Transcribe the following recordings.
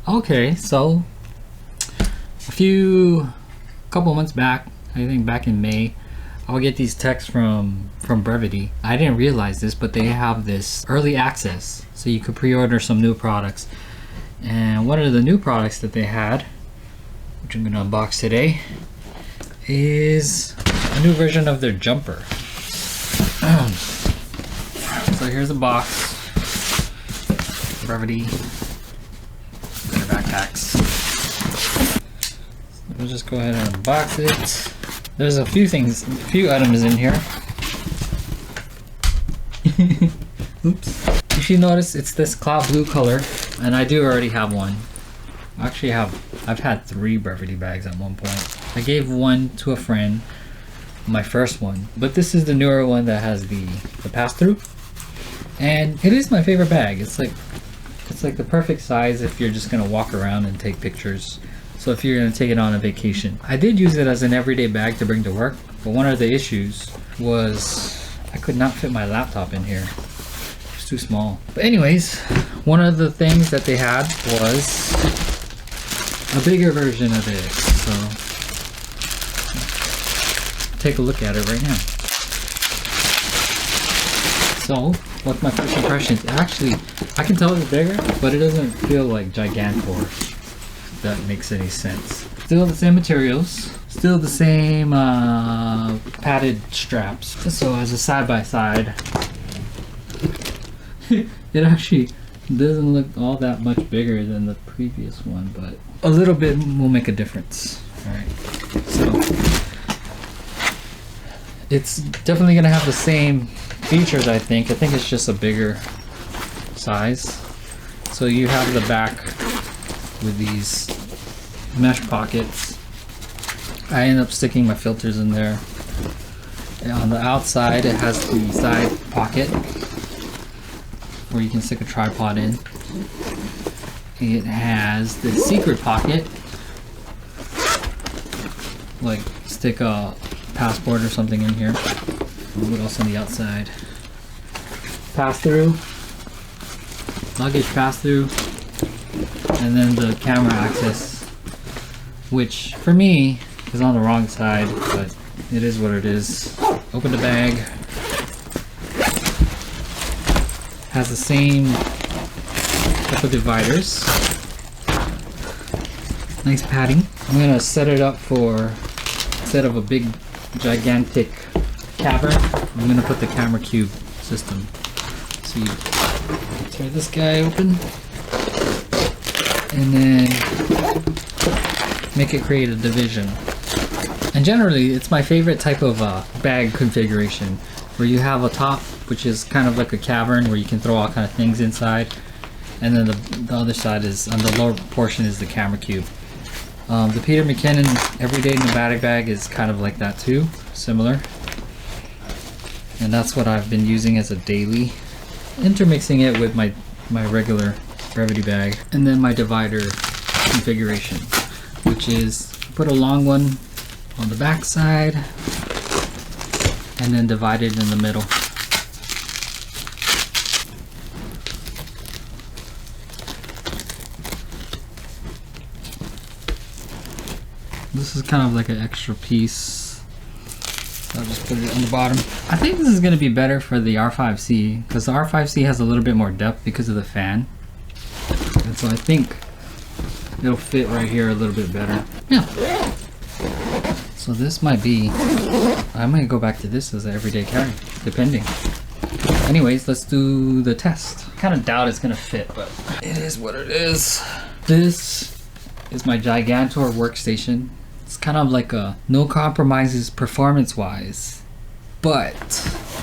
Okay, so couple months back, I think back in May, I would get these texts from Brevite. I didn't realize this, but they have this early access, so you could pre-order some new products. And one of the new products that they had, which I'm gonna unbox today, is a new version of their jumper. So here's a box. Brevite. Their backpacks. We'll just go ahead and unbox it. There's a few items in here. Oops. If you notice, it's this cloud blue color, and I do already have one. Actually, I've had 3 Brevite bags at one point. I gave one to a friend, my first one, but this is the newer one that has the pass-through, and it is my favorite bag. It's like the perfect size if you're just gonna walk around and take pictures. So if you're gonna take it on a vacation. I did use it as an everyday bag to bring to work, but one of the issues was I could not fit my laptop in here. It's too small. But anyways, one of the things that they had was a bigger version of it. So take a look at it right now. So what's my first impressions? Actually, I can tell it's bigger, but it doesn't feel like Gigantor, if that makes any sense. Still the same materials, still the same padded straps. So as a side-by-side, it actually doesn't look all that much bigger than the previous one, but a little bit will make a difference. Alright, so it's definitely gonna have the same features. I think it's just a bigger size. So you have the back with these mesh pockets. I end up sticking my filters in there. And on the outside it has the side pocket where you can stick a tripod in. It has the secret pocket, like stick a passport or something in here. What else on the outside? Pass through, luggage pass through, and then the camera access, which for me is on the wrong side, but it is what it is. Open the bag. Has the same type of dividers. Nice padding. I'm gonna set it up for, instead of a big gigantic cavern, I'm gonna put the camera cube system. So you tear this guy open and then make it create a division. And generally it's my favorite type of bag configuration, where you have a top which is kind of like a cavern where you can throw all kind of things inside, and then the other side is, on the lower portion, is the camera cube. The Peter McKinnon Everyday Nomatic bag is kind of like that too, similar. And that's what I've been using as a daily, intermixing it with my regular Brevite bag. And then my divider configuration, which is put a long one on the back side and then divide it in the middle. This is kind of like an extra piece. So I'll just put it on the bottom. I think this is going to be better for the R5C, because the R5C has a little bit more depth because of the fan. And so I think it'll fit right here a little bit better. Yeah. So this might be, I might go back to this as an everyday carry, depending. Anyways, let's do the test. I kind of doubt it's going to fit, but it is what it is. This is my Gigantor workstation. It's kind of like a no compromises performance-wise, but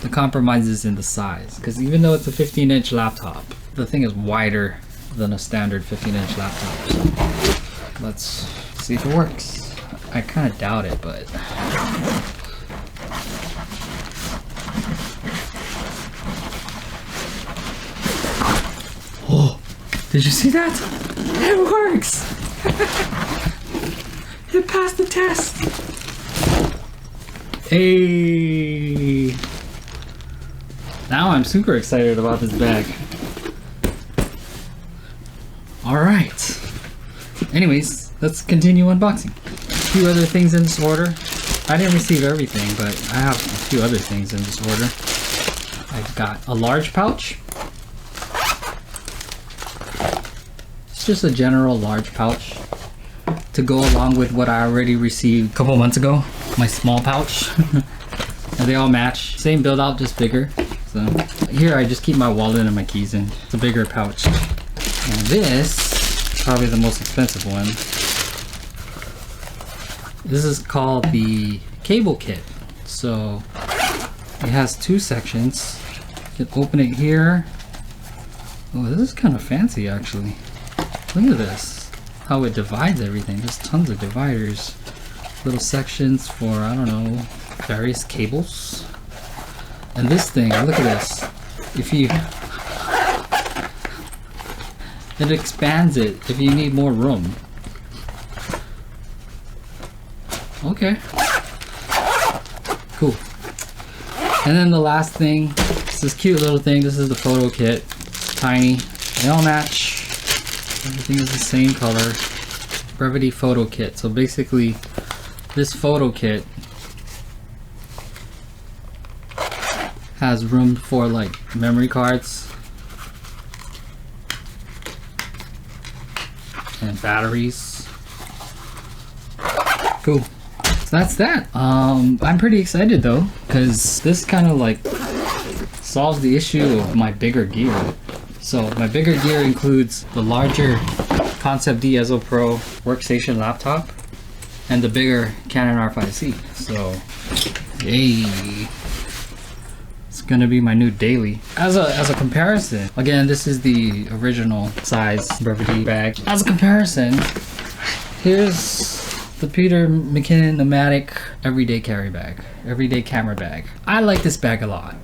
the compromise is in the size, because even though it's a 15-inch laptop, the thing is wider than a standard 15-inch laptop. So let's see if it works. I kind of doubt it, but oh, did you see that? It works. It passed the test. Hey, now I'm super excited about this bag. All right, anyways, let's continue unboxing. A few other things in this order. I didn't receive everything, but I have a few other things in this order. I've got a large pouch. It's just a general large pouch to go along with what I already received a couple months ago. My small pouch. And they all match. Same build out, just bigger. So here I just keep my wallet and my keys in. It's a bigger pouch. And this is probably the most expensive one. This is called the cable kit. So it has two sections. You can open it here. Oh, this is kind of fancy actually. Look at this. How it divides everything. There's tons of dividers. Little sections for, I don't know, various cables. And this thing, look at this. If you... It expands it if you need more room. Okay. Cool. And then the last thing, it's this cute little thing. This is the photo kit. It's tiny. They all match. Everything is the same color. Brevite photo kit. So basically, this photo kit has room for like memory cards and batteries. Cool. So that's that. I'm pretty excited though, because this kind of like solves the issue of my bigger gear. So my bigger gear includes the larger Concept D Ezo Pro workstation laptop and the bigger Canon R5C. So, yay. It's gonna be my new daily. As a comparison, again, this is the original size Brevite bag. As a comparison, here's the Peter McKinnon Nomatic everyday carry bag, everyday camera bag. I like this bag a lot.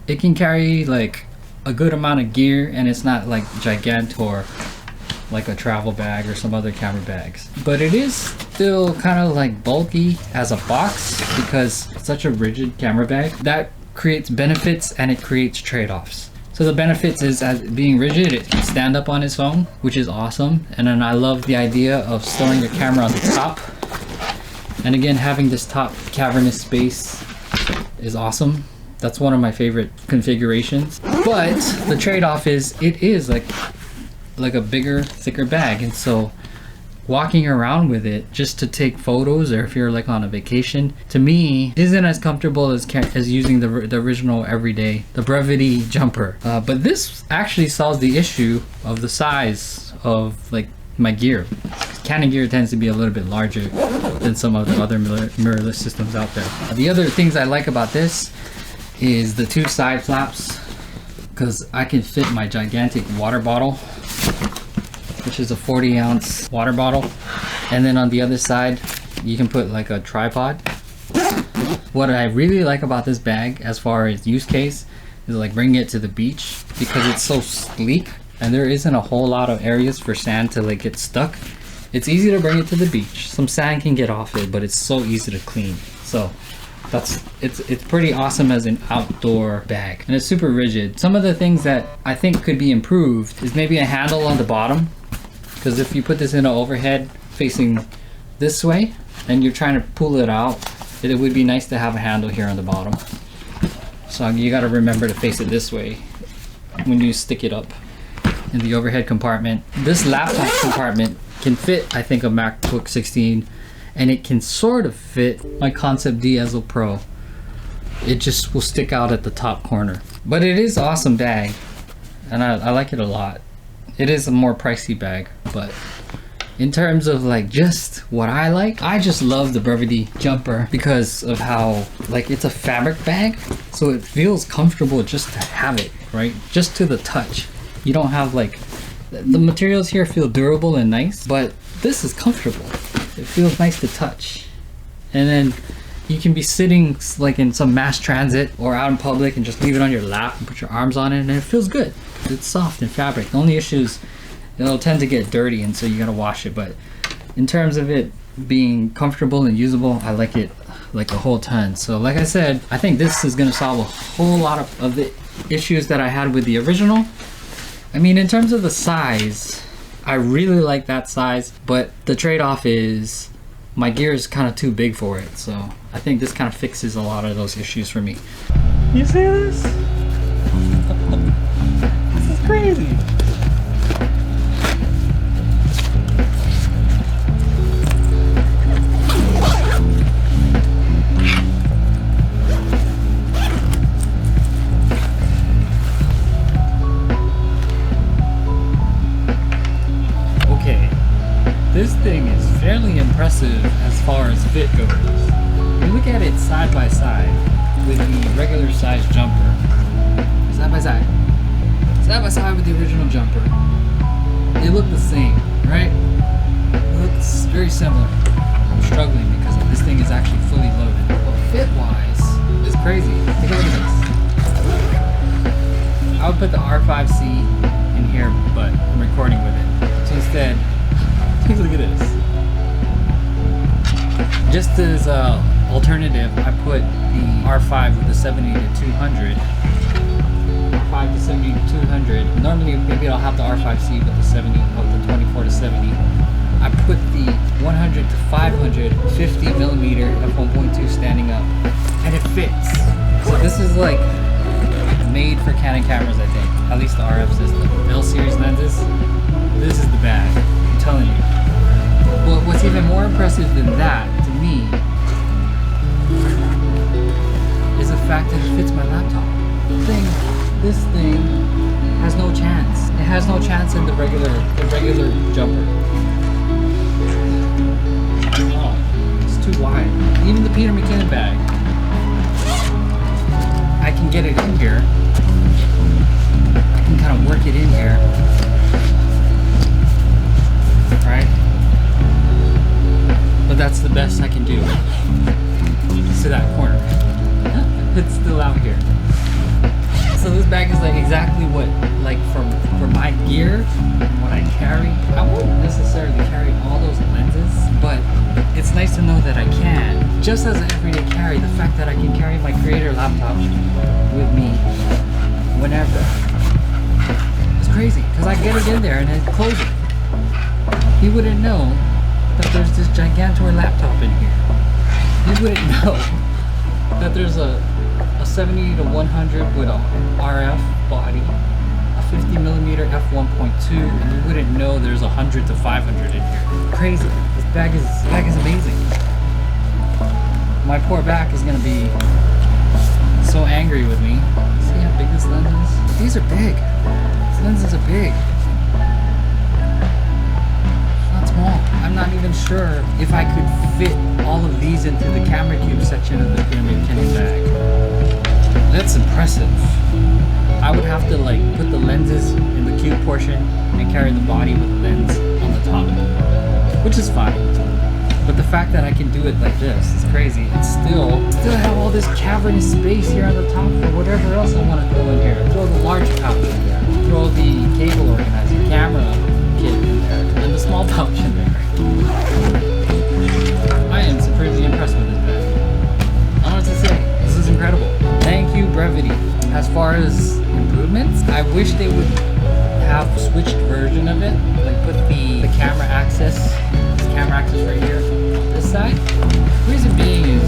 It can carry like a good amount of gear and it's not like gigantor like a travel bag or some other camera bags. But it is still kind of like bulky as a box because it's such a rigid camera bag. That creates benefits and it creates trade-offs. So the benefits is, as being rigid, it can stand up on its own, which is awesome. And then I love the idea of storing your camera on the top. And again, having this top cavernous space is awesome. That's one of my favorite configurations. But the trade-off is it is like a bigger, thicker bag. And so walking around with it just to take photos, or if you're like on a vacation, to me isn't as comfortable as using the original everyday, the Brevite jumper. But this actually solves the issue of the size of like my gear. Canon gear tends to be a little bit larger than some of the other mirrorless systems out there. The other things I like about this is the two side flaps, because I can fit my gigantic water bottle, which is a 40-ounce water bottle, and then on the other side you can put like a tripod. What I really like about this bag as far as use case is like bringing it to the beach, because it's so sleek and there isn't a whole lot of areas for sand to like get stuck. It's easy to bring it to the beach. Some sand can get off it, but it's so easy to clean. So it's pretty awesome as an outdoor bag, and it's super rigid. Some of the things that I think could be improved is maybe a handle on the bottom, because if you put this in an overhead facing this way and you're trying to pull it out, it would be nice to have a handle here on the bottom. So you got to remember to face it this way when you stick it up in the overhead compartment. This laptop compartment can fit, I think, a MacBook 16, and it can sort of fit my Concept D Ezo Pro. It just will stick out at the top corner. But it is an awesome bag, and I like it a lot. It is a more pricey bag, but in terms of like just what I like, I just love the Brevite jumper because of how like it's a fabric bag, so it feels comfortable just to have it, right? Just to the touch. You don't have like, the materials here feel durable and nice, but this is comfortable. It feels nice to touch. And then you can be sitting like in some mass transit or out in public and just leave it on your lap and put your arms on it, and it feels good. It's soft and fabric. The only issue is it'll tend to get dirty, and so you gotta wash it. But in terms of it being comfortable and usable, I like it like a whole ton. So like I said, I think this is gonna solve a whole lot of the issues that I had with the original. I mean, in terms of the size, I really like that size, but the trade-off is my gear is kind of too big for it. So I think this kind of fixes a lot of those issues for me. You see this? This is crazy. This thing is fairly impressive as far as fit goes. You look at it side by side with the regular size jumper. Side by side. Side by side with the original jumper. They look the same, right? It looks very similar. I'm struggling because this thing is actually fully loaded. But fit-wise, it's crazy. Take a look at this. I would put the R5C in here, but I'm recording with it. So instead, take a look at this. Just as alternative, I put the R5 with the 70 to 200. R5 to 70 to 200. Normally, maybe I'll have the R5C with the 70, with the 24 to 70. I put the 100 to 500 50 millimeter f1.2 standing up, and it fits. So this is like made for Canon cameras, I think. At least the RF system. L series lenses. This is the bag. I'm telling you. But what's even more impressive than that, to me, is the fact that it fits my laptop. This thing has no chance. It has no chance in the regular jumper. Oh, it's too wide. Even the Peter McKinnon bag, I can get it in here. I can kind of work it in here. Right? But that's the best I can do. To that corner. It's still out here. So this bag is like exactly what, like for my gear, what I carry. I won't necessarily carry all those lenses, but it's nice to know that I can. Just as an everyday carry, the fact that I can carry my creator laptop with me whenever. It's crazy, because I get it in there and then close it. You wouldn't know that there's this gigantor laptop in here. You wouldn't know that there's a 70 to 100 with a RF body, a 50 millimeter f1.2, and you wouldn't know there's 100 to 500 in here. Crazy. This bag is amazing. My poor back is gonna be so angry with me. See how big this lens is? These are big. These lenses are big. Small. I'm not even sure if I could fit all of these into the camera cube section of the Peter McKinnon bag. That's impressive. I would have to like put the lenses in the cube portion and carry the body with the lens on the top, which is fine. But the fact that I can do it like this is crazy. And still have all this cavernous space here on the top for whatever else I want to throw in here. Throw the large pouch in there. Throw the cable organizer, camera kit in there, and the small pouch in there. I am supremely impressed with this bag. I don't know what to say. This is incredible. Thank you, Brevite. As far as improvements, I wish they would have switched version of it. Like put the camera access right here on this side. The reason being is,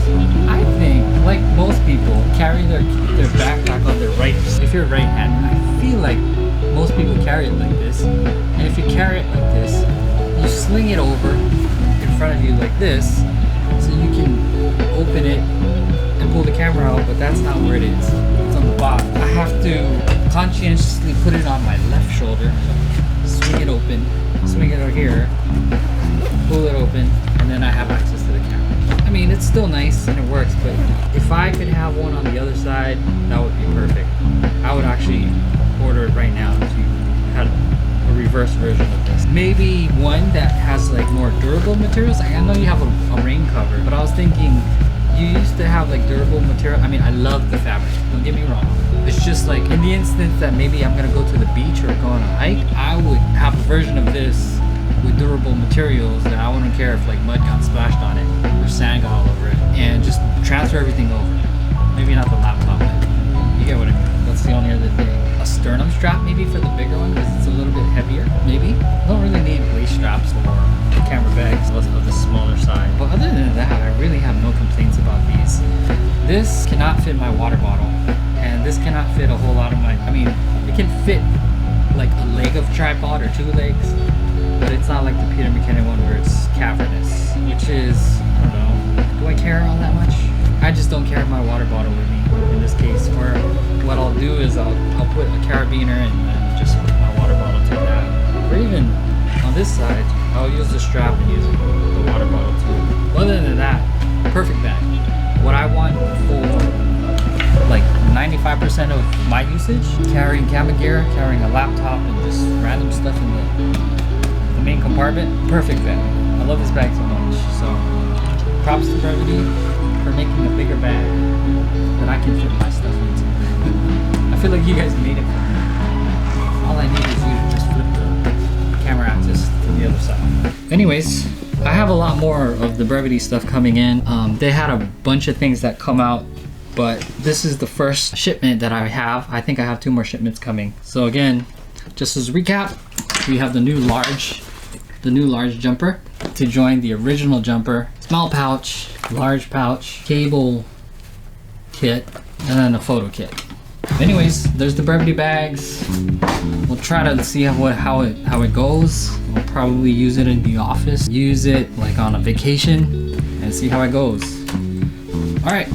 I think, like most people, carry their backpack on their right. If you're right-handed, I feel like most people carry it like this. And if you carry it like this, you sling it over in front of you like this, so you can open it and pull the camera out, but that's not where it is. It's on the bottom. I have to conscientiously put it on my left shoulder, swing it open, swing it over here, pull it open, and then I have access to the camera. I mean, it's still nice and it works, but if I could have one on the other side, that would be perfect. I would actually order it right now if you had a reverse version of this. Maybe one that has like more durable materials. Like, I know you have a rain cover, but I was thinking you used to have like durable material. I mean, I love the fabric, don't get me wrong. It's just like in the instance that maybe I'm gonna go to the beach or go on a hike, I would have a version of this with durable materials that I wouldn't care if like mud got splashed on it or sand got all over it, and just transfer everything over. Maybe not the laptop, but you get what I mean. That's the only other thing. a sternum strap maybe for the bigger one because it's a little bit heavier, maybe. I don't really need waist straps or camera bags of the smaller side. But other than that, I really have no complaints about these. This cannot fit my water bottle, and this cannot fit a whole lot of my, I mean, it can fit like a leg of tripod or 2 legs, but it's not like the Peter McKinnon one where it's cavernous, which is, I don't know, do I care all that much? I just don't carry my water bottle with me in this case. Or what I'll do is I'll put a carabiner and just put my water bottle to that. Or even on this side, I'll use the strap and use the water bottle too. Other than that, perfect bag. What I want for like 95% of my usage, carrying camera gear, carrying a laptop, and just random stuff in the main compartment, perfect bag. I love this bag so much. So props to Brevite for making a bigger bag that I can fit my stuff into. I feel like you guys made it for me. All I need is you to just flip the camera axis to the other side. Anyways, I have a lot more of the Brevite stuff coming in. They had a bunch of things that come out, but this is the first shipment that I have. I think I have 2 more shipments coming. So again, just as a recap, we have the new large jumper to join the original jumper, small pouch, large pouch, cable kit, and then a photo kit. Anyways, there's the Brevite bags. We'll try to see how it goes. We'll probably use it in the office, use it like on a vacation, and see how it goes. All right.